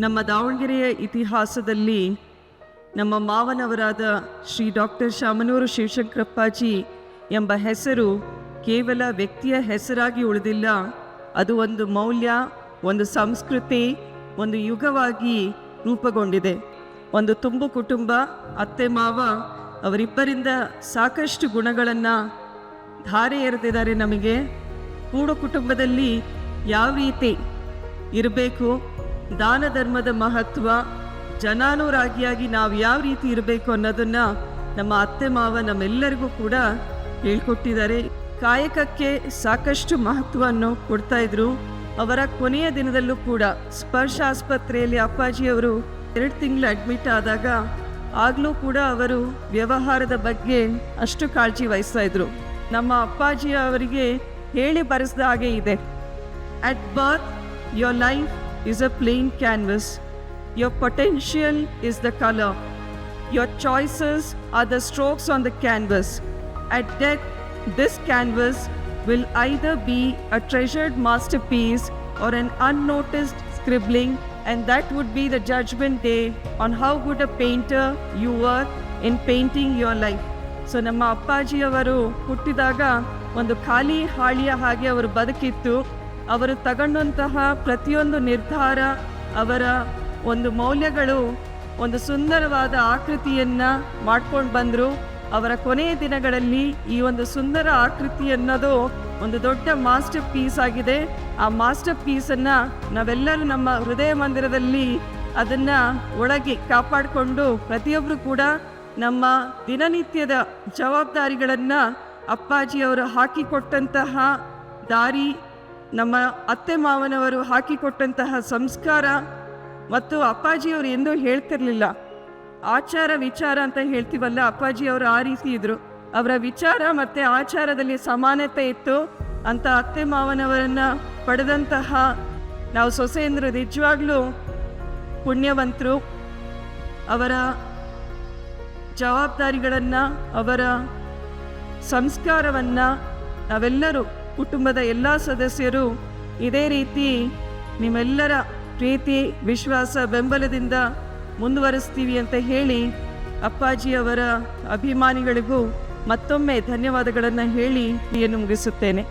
ನಮ್ಮ ದಾವಣಗೆರೆಯ ಇತಿಹಾಸದಲ್ಲಿ ನಮ್ಮ ಮಾವನವರಾದ ಶ್ರೀ ಡಾಕ್ಟರ್ ಶಾಮನೂರು ಶಿವಶಂಕರಪ್ಪಾಜಿ ಎಂಬ ಹೆಸರು ಕೇವಲ ವ್ಯಕ್ತಿಯ ಹೆಸರಾಗಿ ಉಳಿದಿಲ್ಲ. ಅದು ಒಂದು ಮೌಲ್ಯ, ಒಂದು ಸಂಸ್ಕೃತಿ, ಒಂದು ಯುಗವಾಗಿ ರೂಪುಗೊಂಡಿದೆ. ಒಂದು ತುಂಬು ಕುಟುಂಬ, ಅತ್ತೆ ಮಾವ ಅವರಿಬ್ಬರಿಂದ ಸಾಕಷ್ಟು ಗುಣಗಳನ್ನು ಧಾರೆ ಎರೆದಿದ್ದಾರೆ. ನಮಗೆ ಕೂಡು ಕುಟುಂಬದಲ್ಲಿ ಯಾವ ರೀತಿ ಇರಬೇಕು, ದಾನ ಧರ್ಮದ ಮಹತ್ವ, ಜನಾನುರಾಗಿಯಾಗಿ ನಾವು ಯಾವ ರೀತಿ ಇರಬೇಕು ಅನ್ನೋದನ್ನು ನಮ್ಮ ಅತ್ತೆ ಮಾವ ನಮ್ಮೆಲ್ಲರಿಗೂ ಕೂಡ ಹೇಳ್ಕೊಟ್ಟಿದ್ದಾರೆ. ಕಾಯಕಕ್ಕೆ ಸಾಕಷ್ಟು ಮಹತ್ವವನ್ನು ಕೊಡ್ತಾ ಇದ್ರು. ಅವರ ಕೊನೆಯ ದಿನದಲ್ಲೂ ಕೂಡ ಸ್ಪರ್ಶ ಆಸ್ಪತ್ರೆಯಲ್ಲಿ ಅಪ್ಪಾಜಿಯವರು 2 ತಿಂಗಳು ಅಡ್ಮಿಟ್ ಆದಾಗ ಆಗಲೂ ಕೂಡ ಅವರು ವ್ಯವಹಾರದ ಬಗ್ಗೆ ಅಷ್ಟು ಕಾಳಜಿ ವಹಿಸ್ತಾ ಇದ್ರು. ನಮ್ಮ ಅಪ್ಪಾಜಿ ಅವರಿಗೆ ಹೇಳಿ ಬರೆಸಿದ ಹಾಗೆ ಇದೆ, at birth your life is a plain canvas. Your potential is the color. Your choices are the strokes on the canvas. At death, this canvas will either be a treasured masterpiece or an unnoticed scribbling, and that would be the judgment day on how good a painter you were in painting your life. So ನಮ್ಮ ಅಪ್ಪಾಜಿಯವರು ಹುಟ್ಟಿದಾಗ ಒಂದು ಖಾಲಿ ಹಾಳಿಯ ಹಾಗೆ ಅವರು ಬದುಕಿತ್ತು. ಅವರು ತಗೊಂಡಂತಹ ಪ್ರತಿಯೊಂದು ನಿರ್ಧಾರ, ಅವರ ಒಂದು ಮೌಲ್ಯಗಳು ಒಂದು ಸುಂದರವಾದ ಆಕೃತಿಯನ್ನು ಮಾಡ್ಕೊಂಡು ಬಂದರು. ಅವರ ಕೊನೆಯ ದಿನಗಳಲ್ಲಿ ಈ ಒಂದು ಸುಂದರ ಆಕೃತಿ ಅನ್ನೋದು ಒಂದು ದೊಡ್ಡ ಮಾಸ್ಟರ್ ಪೀಸ್ ಆಗಿದೆ. ಆ ಮಾಸ್ಟರ್ ಪೀಸನ್ನು ನಾವೆಲ್ಲರೂ ನಮ್ಮ ಹೃದಯ ಮಂದಿರದಲ್ಲಿ ಅದನ್ನು ಒಳಗೆ ಕಾಪಾಡಿಕೊಂಡು ಪ್ರತಿಯೊಬ್ಬರು ಕೂಡ ನಮ್ಮ ದಿನನಿತ್ಯದ ಜವಾಬ್ದಾರಿಗಳನ್ನು ಅಪ್ಪಾಜಿಯವರು ಹಾಕಿಕೊಟ್ಟಂತಹ ದಾರಿ, ನಮ್ಮ ಅತ್ತೆ ಮಾವನವರು ಹಾಕಿಕೊಟ್ಟಂತಹ ಸಂಸ್ಕಾರ, ಮತ್ತು ಅಪ್ಪಾಜಿಯವರು ಎಂದೂ ಹೇಳ್ತಿರ್ಲಿಲ್ಲ, ಆಚಾರ ವಿಚಾರ ಅಂತ ಹೇಳ್ತೀವಲ್ಲ, ಅಪ್ಪಾಜಿಯವರು ಆ ರೀತಿ ಇದ್ದರು. ಅವರ ವಿಚಾರ ಮತ್ತು ಆಚಾರದಲ್ಲಿ ಸಮಾನತೆ ಇತ್ತು ಅಂತ ಅತ್ತೆ ಮಾವನವರನ್ನು ಪಡೆದಂತಹ ನಾವು ಸೊಸೆಯಂದರು ನಿಜವಾಗ್ಲೂ ಪುಣ್ಯವಂತರು. ಅವರ ಜವಾಬ್ದಾರಿಗಳನ್ನು, ಅವರ ಸಂಸ್ಕಾರವನ್ನು ನಾವೆಲ್ಲರೂ ಕುಟುಂಬದ ಎಲ್ಲ ಸದಸ್ಯರು ಇದೇ ರೀತಿ ನಿಮ್ಮೆಲ್ಲರ ಪ್ರೀತಿ, ವಿಶ್ವಾಸ, ಬೆಂಬಲದಿಂದ ಮುಂದುವರಿಸ್ತೀವಿ ಅಂತ ಹೇಳಿ ಅಪ್ಪಾಜಿಯವರ ಅಭಿಮಾನಿಗಳಿಗೂ ಮತ್ತೊಮ್ಮೆ ಧನ್ಯವಾದಗಳನ್ನು ಹೇಳಿ ಮುಗಿಸುತ್ತೇನೆ.